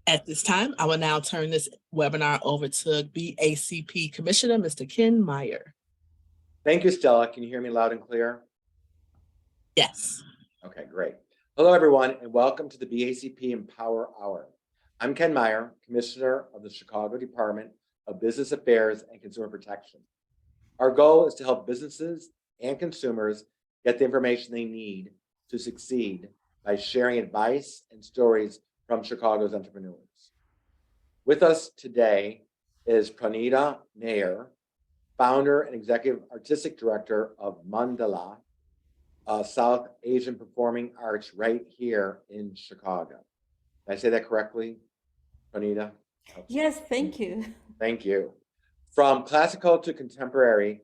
At this time, I will now turn this webinar over to BACP Commissioner, Mr. Ken Meyer. Thank you, Stella. Can you hear me loud and clear? Yes. Okay, great. Hello, everyone, and welcome to the BACP Empower Hour. I'm Ken Meyer, Commissioner of the Chicago Department of Business Affairs and Consumer Protection. Our goal is to help businesses and consumers get the information they need to succeed by sharing advice and stories from Chicago's entrepreneurs. With us today is Pranita Nayar, founder and executive artistic director of Mandala, South Asian Performing Arts right here in Chicago. Did I say that correctly, Pranita? Yes, thank you. Thank you. From classical to contemporary,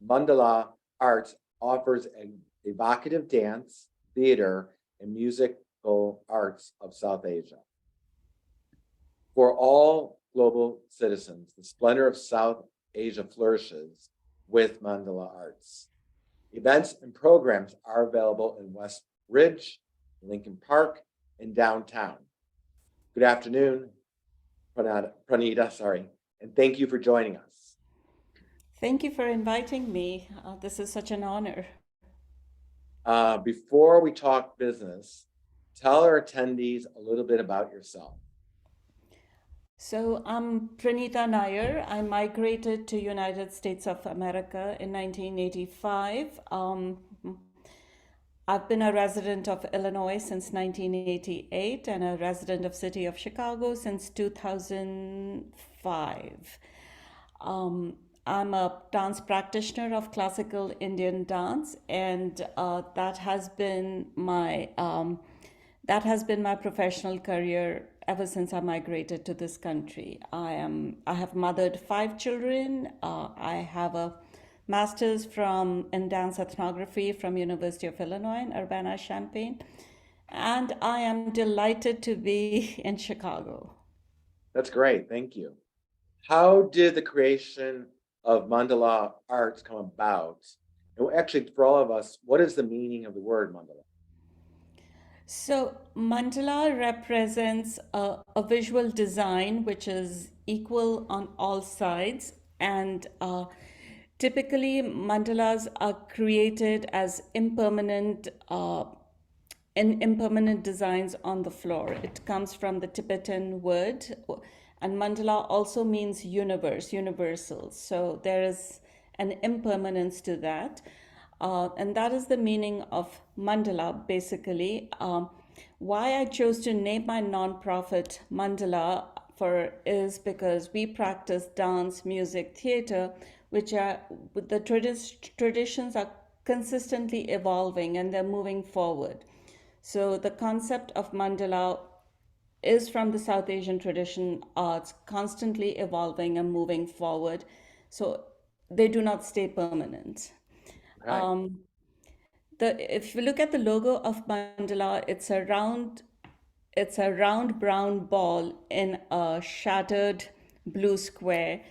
Mandala Arts offers an evocative dance, theater, and musical arts of South Asia. For all global citizens, the splendor of South Asia flourishes with Mandala Arts. Events and programs are available in West Ridge, Lincoln Park, and downtown. Good afternoon, Pranita, and thank you for joining us. Thank you for inviting me. This is such an honor. Before we talk business, tell our attendees a little bit about yourself. So I'm Pranita Nayar. I migrated to United States of America in 1985. I've been a resident of Illinois since 1988 and a resident of City of Chicago since 2005. I'm a dance practitioner of classical Indian dance, and that has been my professional career ever since I migrated to this country. I have mothered 5 children. I have a master's in dance ethnography from University of Illinois in Urbana-Champaign, and I am delighted to be in Chicago. That's great, thank you. How did the creation of Mandala Arts come about? And actually, for all of us, what is the meaning of the word mandala? So mandala represents a visual design which is equal on all sides, and typically mandalas are created as impermanent designs on the floor. It comes from the Tibetan word, and mandala also means universe, universal. So there is an impermanence to that. And that is the meaning of mandala, basically. Why I chose to name my nonprofit Mandala is because we practice dance, music, theater, which are the traditions are consistently evolving and they're moving forward. So the concept of mandala is from the South Asian tradition arts, constantly evolving and moving forward. So they do not stay permanent. Right. If you look at the logo of mandala, it's a round brown ball in a shattered blue square,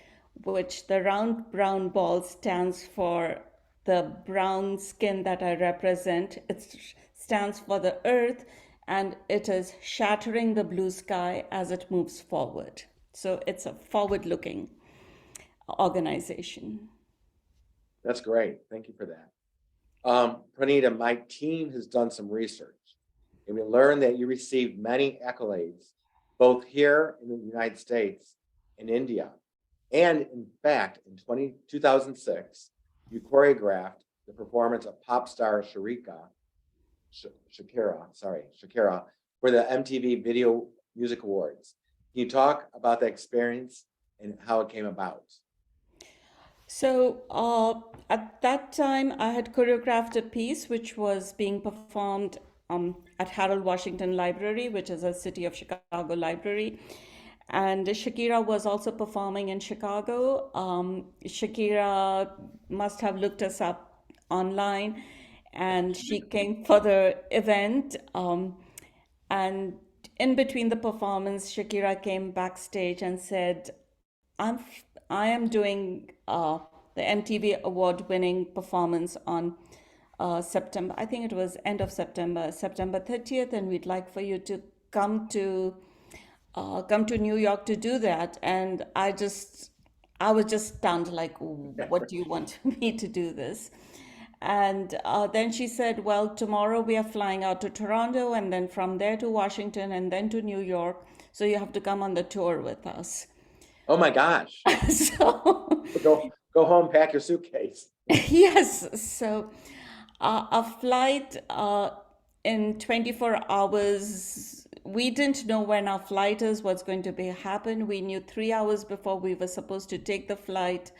which the round brown ball stands for the brown skin that I represent. It stands for the earth, and it is shattering the blue sky as it moves forward. So it's a forward-looking organization. That's great. Thank you for that. Pranita, my team has done some research, and we learned that you received many accolades, both here in the United States and India. And in fact, in 2006, you choreographed the performance of pop star Shakira for the MTV Video Music Awards. Can you talk about that experience and how it came about? So at that time, I had choreographed a piece which was being performed at Harold Washington Library, which is a City of Chicago library. And Shakira was also performing in Chicago. Shakira must have looked us up online, and she came for the event. And in between the performance, Shakira came backstage and said, I am doing the MTV award-winning performance on September, I think it was end of September 30th, and we'd like for you to come to come to New York to do that. And I was just stunned, like, what do you want me to do this? And then she said, well, tomorrow we are flying out to Toronto, and then from there to Washington, and then to New York. So you have to come on the tour with us. Oh my gosh. So Go home, pack your suitcase. yes, so a flight in 24 hours. We didn't know when our flight is, what's going to be happen. We knew 3 hours before we were supposed to take the flight.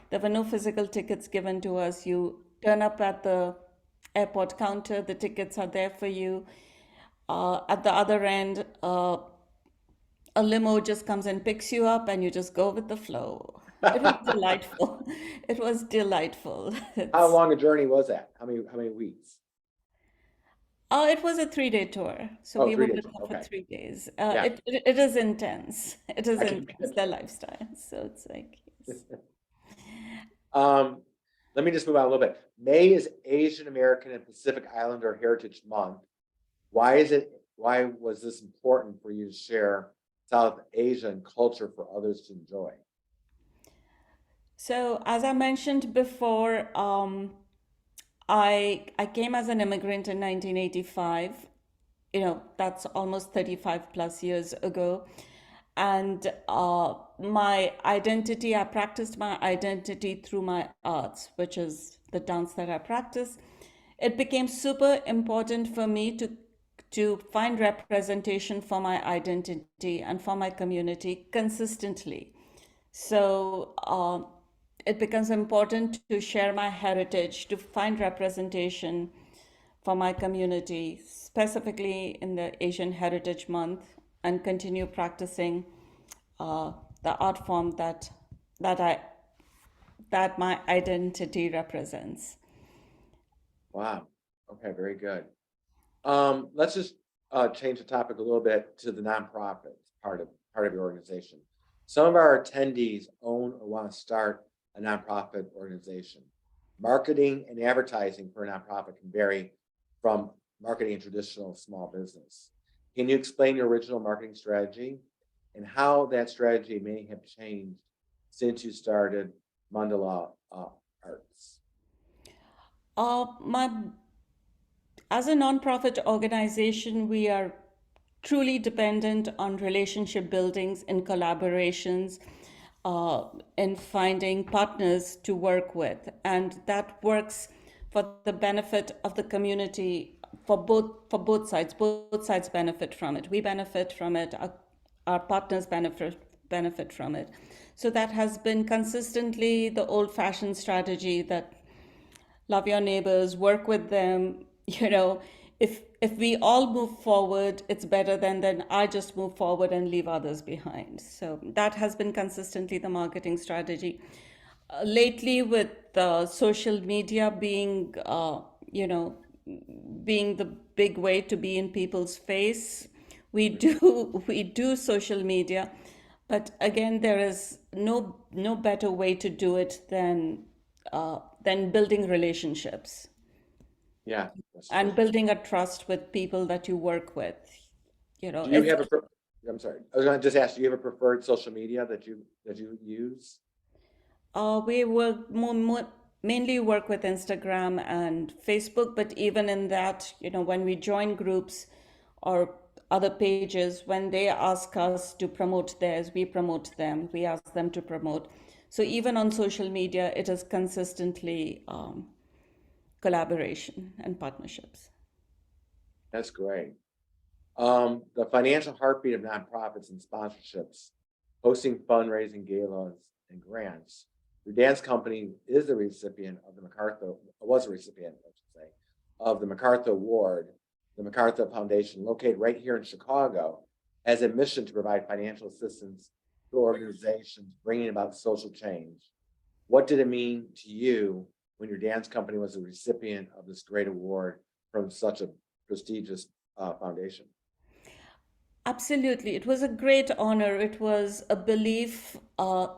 There were no physical tickets given to us. You turn up at the airport counter, the tickets are there for you. At the other end, a limo just comes and picks you up, and you just go with the flow. It was delightful. It was delightful. How long a journey was that? How many weeks? It was a 3-day tour, so Oh, we were 3 with days. her for Okay. 3 days. Yeah. It is intense. It is I can intense, their lifestyle. So it's like, yes. Let me just move on a little bit. May is Asian American and Pacific Islander Heritage Month. Why was this important for you to share South Asian culture for others to enjoy? So as I mentioned before, I came as an immigrant in 1985. That's almost 35 plus years ago. And my identity, I practiced my identity through my arts, which is the dance that I practice. It became super important for me to find representation for my identity and for my community consistently. So it becomes important to share my heritage, to find representation for my community, specifically in the Asian Heritage Month, and continue practicing the art form that my identity represents. Wow. Okay, very good. Let's just change the topic a little bit to the nonprofit part of your organization. Some of our attendees own or want to start a nonprofit organization. Marketing and advertising for a nonprofit can vary from marketing a traditional small business. Can you explain your original marketing strategy and how that strategy may have changed since you started Mandala Arts? As a nonprofit organization, we are truly dependent on relationship buildings and collaborations, and finding partners to work with, and that works for the benefit of the community, for both sides. Both sides benefit from it. We benefit from it. Our partners benefit from it. So that has been consistently the old-fashioned strategy, that love your neighbors, work with them. If we all move forward, it's better than I just move forward and leave others behind. So that has been consistently the marketing strategy. Lately, with social media being the big way to be in people's face, we do social media, but again, there is no better way to do it than building relationships. Yeah. And building a trust with people that you work with. Do you have I'm sorry. I was going to just ask, do you have a preferred social media that you use? We work mainly work with Instagram and Facebook, but even in that, when we join groups or other pages, when they ask us to promote theirs, we promote them. We ask them to promote. So even on social media, it is consistently collaboration and partnerships. That's great. The financial heartbeat of nonprofits and sponsorships, hosting fundraising galas and grants. Your dance company is the recipient of was a recipient, I should say, of the MacArthur Award. The MacArthur Foundation, located right here in Chicago, has a mission to provide financial assistance to organizations bringing about social change. What did it mean to you when your dance company was a recipient of this great award from such a prestigious foundation? Absolutely. It was a great honor. It was a belief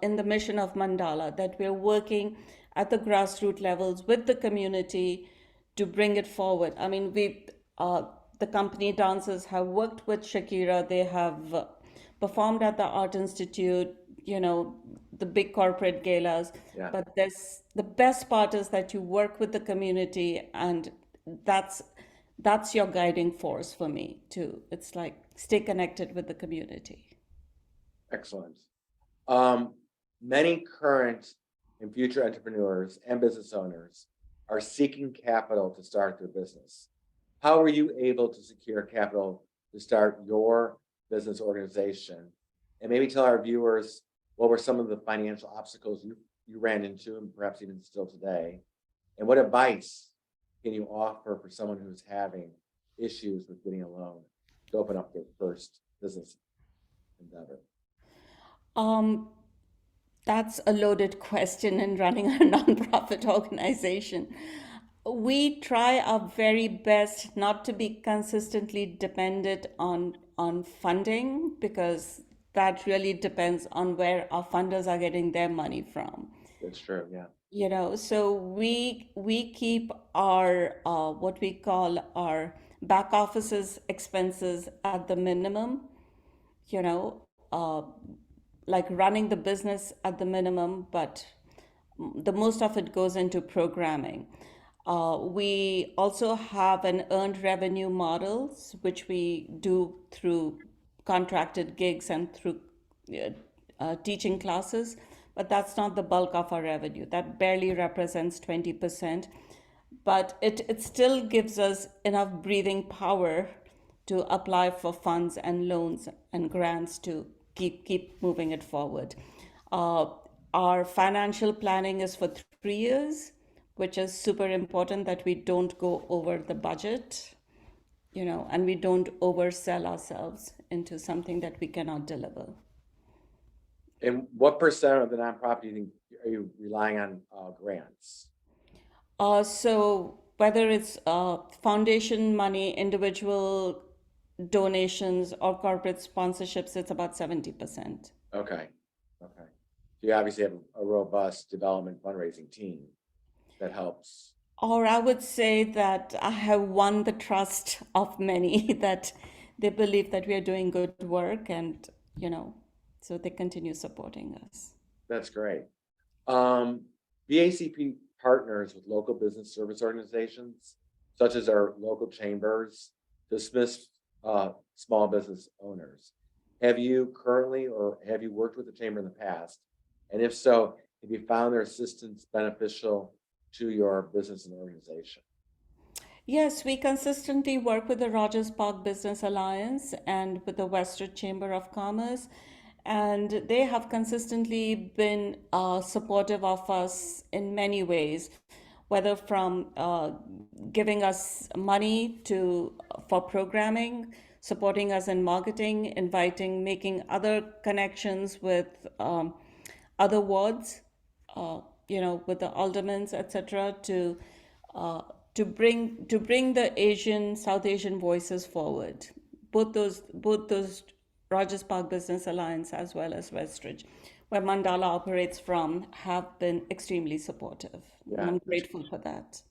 in the mission of Mandala, that we're working at the grassroots levels with the community to bring it forward. I mean, the company dancers have worked with Shakira. They have performed at the Art Institute, the big corporate galas. Yeah, But the best part is that you work with the community, and that's your guiding force for me too. It's like stay connected with the community. excellent. Many current and future entrepreneurs and business owners are seeking capital to start their business. How were you able to secure capital to start your business organization? And maybe tell our viewers what were some of the financial obstacles you ran into, and perhaps even still today. And what advice can you offer for someone who's having issues with getting a loan to open up their first business endeavor? Um, That's a loaded question in running a nonprofit organization. We try our very best not to be consistently dependent on funding, because that really depends on where our funders are getting their money from. That's true. Yeah. So we keep our what we call our back office's expenses at the minimum, you know, uh, like running the business at the minimum, but the most of it goes into programming. We also have an earned revenue models, which we do through contracted gigs and through uh, teaching classes, but that's not the bulk of our revenue. That barely represents 20%, but it still gives us enough breathing power to apply for funds and loans and grants to keep moving it forward. Uh, our financial planning is for 3 years, which is super important that we don't go over the budget, and we don't oversell ourselves into something that we cannot deliver. And what percent of the nonprofit do you think are you relying on grants? So whether it's foundation money, individual donations, or corporate sponsorships, it's about 70%. Okay. Okay. So you obviously have a robust development fundraising team that helps. Or I would say that I have won the trust of many that they believe that we are doing good work, and, so they continue supporting us. That's great. BACP partners with local business service organizations, such as our local chambers, to assist small business owners. Have you currently, or have you worked with the chamber in the past? And if so, have you found their assistance beneficial to your business and organization? Yes, we consistently work with the Rogers Park Business Alliance and with the Western Chamber of Commerce, and they have consistently been supportive of us in many ways, whether from giving us money for programming, supporting us in marketing, making other connections with other wards, with the aldermans, etc., uh, to bring the South Asian voices forward. Both those Rogers Park Business Alliance as well as Westridge, where Mandala operates from, have been extremely supportive. Yeah, And I'm grateful for that.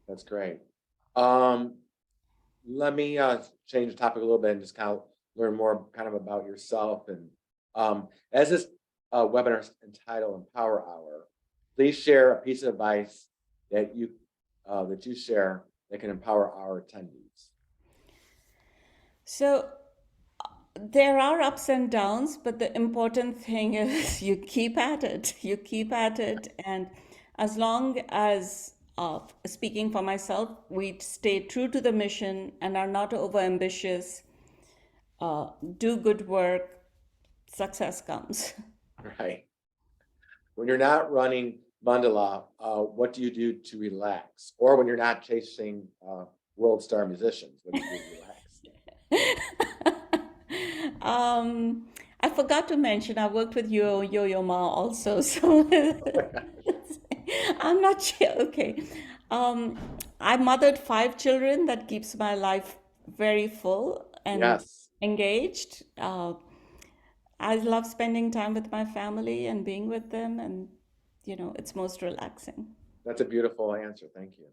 that's great. Let me change the topic a little bit and just kind of learn more kind of about yourself. And as this webinar is entitled Empower Hour, please share a piece of advice that you share that can empower our attendees. So there are ups and downs, but the important thing is you keep at it. You keep at it. And as long as, speaking for myself, we stay true to the mission and are not overambitious, do good work, success comes. Right. When you're not running Mandala, what do you do to relax? Or when you're not chasing world star musicians, what do you do to relax? I forgot to mention I worked with Yo-Yo Ma also, so I'm not sure. Okay. I mothered 5 children. That keeps my life very full and Yes, engaged. I love spending time with my family and being with them, and it's most relaxing. that's a beautiful answer. Thank you.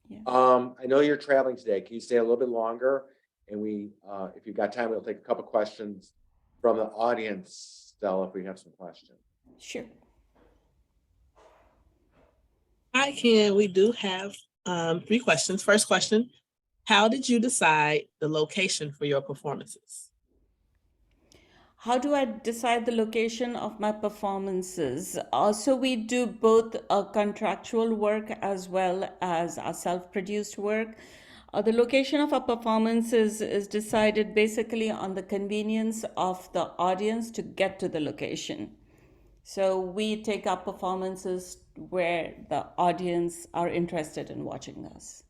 Yes. I know you're traveling today. Can you stay a little bit longer? And if you've got time, we'll take a couple questions from the audience, Stella, if we have some questions. Sure. Hi, Ken. We do have 3 questions. First question, how did you decide the location for your performances? How do I decide the location of my performances? So we do both contractual work as well as our self-produced work. The location of our performances is decided basically on the convenience of the audience to get to the location. So we take up performances where the audience are interested in watching us.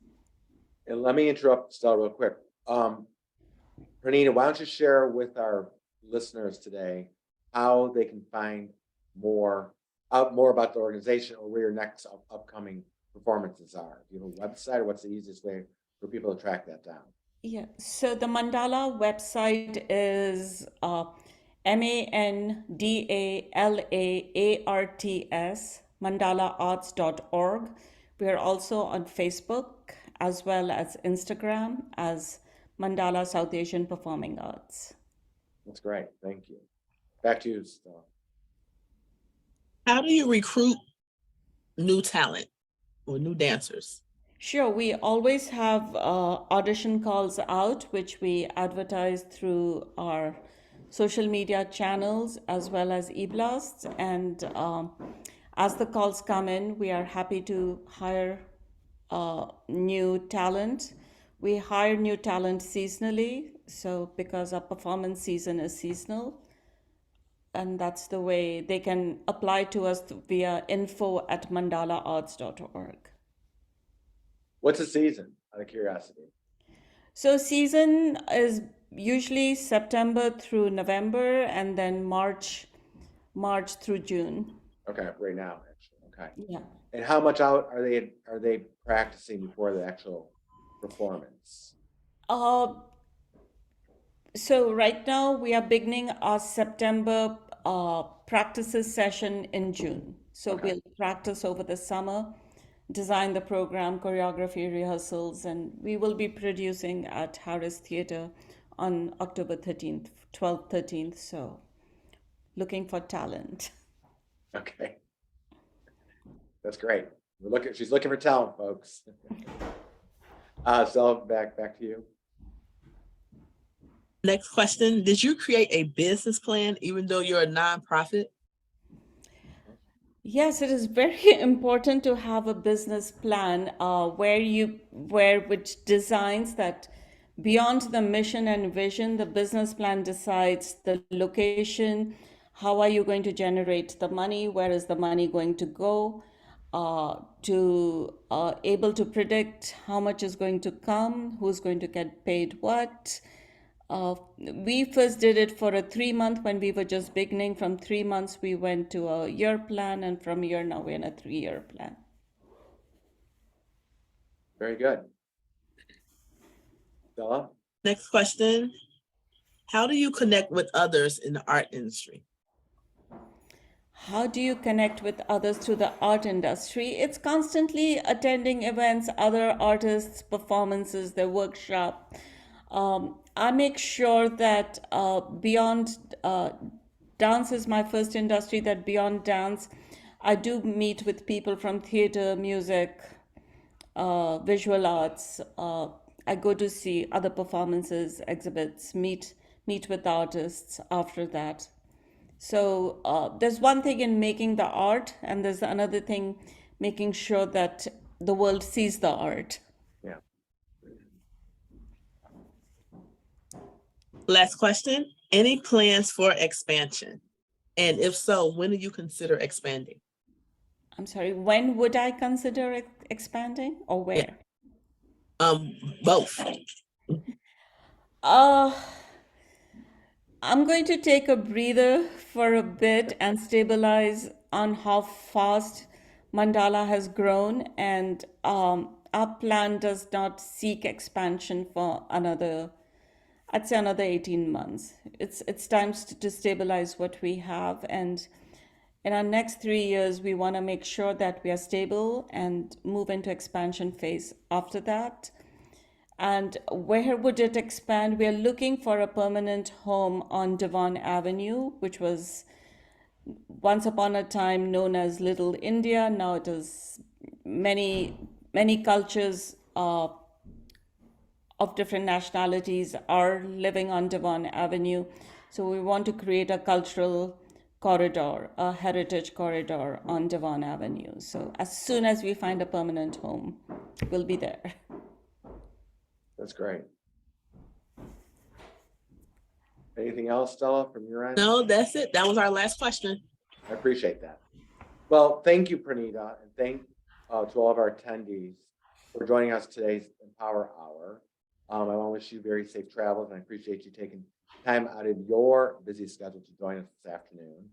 And let me interrupt Stella real quick. Pranita, why don't you share with our listeners today how they can find out more about the organization or where your next upcoming performances are? Do you have a website, or what's the easiest way for people to track that down? Yeah, so the Mandala website is MANDALAARTS, mandalaarts.org. We are also on Facebook as well as Instagram as Mandala South Asian Performing Arts. That's great. Thank you. Back to you, Stella. How do you recruit new talent or new dancers? Sure, we always have audition calls out, which we advertise through our social media channels as well as e-blasts. And as the calls come in, we are happy to hire new talent. We hire new talent seasonally, so because our performance season is seasonal. And that's the way they can apply to us via info@mandalaarts.org. What's the season, out of curiosity? So season is usually September through November and then March through June. Okay, right now, actually. Okay. Yeah. And how much out are they practicing before the actual performance? So right now we are beginning our September practices session in June. So Okay. we'll practice over the summer, design the program, choreography, rehearsals, and we will be producing at Harris Theatre on October 13th, 12th, 13th. So looking for talent. Okay. That's great. She's looking for talent, folks. So back to you. Next question, did you create a business plan even though you're a nonprofit? Yes, it is very important to have a business plan which designs that beyond the mission and vision, the business plan decides the location, how are you going to generate the money, where is the money going to go, to able to predict how much is going to come, who's going to get paid what. We first did it for a 3-month when we were just beginning. From 3 months, we went to a year plan, and from year now we're in a 3-year plan. Very good. Stella? Next question, how do you connect with others in the art industry? How do you connect with others through the art industry? It's constantly attending events, other artists' performances, their workshop. I make sure that beyond dance is my first industry, that beyond dance, I do meet with people from theater, music, visual arts. I go to see other performances, exhibits, meet with artists after that. So there's one thing in making the art, and there's another thing making sure that the world sees the art. Yeah. Last question, any plans for expansion? And if so, when do you consider expanding? I'm sorry, when would I consider expanding, or where? Both. I'm going to take a breather for a bit and stabilize on how fast Mandala has grown, and our plan does not seek expansion for another 18 months. It's time to stabilize what we have, and in our next 3 years, we want to make sure that we are stable and move into expansion phase after that. And where would it expand? We are looking for a permanent home on Devon Avenue, which was once upon a time known as Little India. Now it is many cultures of different nationalities are living on Devon Avenue. So we want to create a cultural corridor, a heritage corridor on Devon Avenue. So as soon as we find a permanent home, we'll be there. That's great. Anything else, Stella, from your end? No, that's it. That was our last question. I appreciate that. Well, thank you, Pranita, and thank to all of our attendees for joining us today's Empower Hour. I want to wish you very safe travels, and I appreciate you taking time out of your busy schedule to join us this afternoon.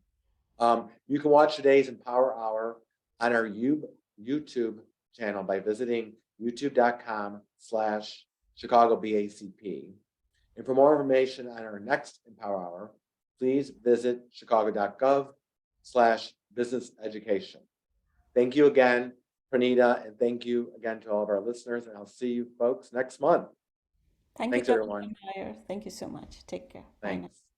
You can watch today's Empower Hour on our YouTube channel by visiting youtube.com/Chicago BACP. And for more information on our next Empower Hour, please visit chicago.gov/business education. Thank you again, Pranita, and thank you again to all of our listeners. And I'll see you folks next month. Thanks, Thanks, everyone. Meyer. Thank you so much. Take care. Bye now. Thanks.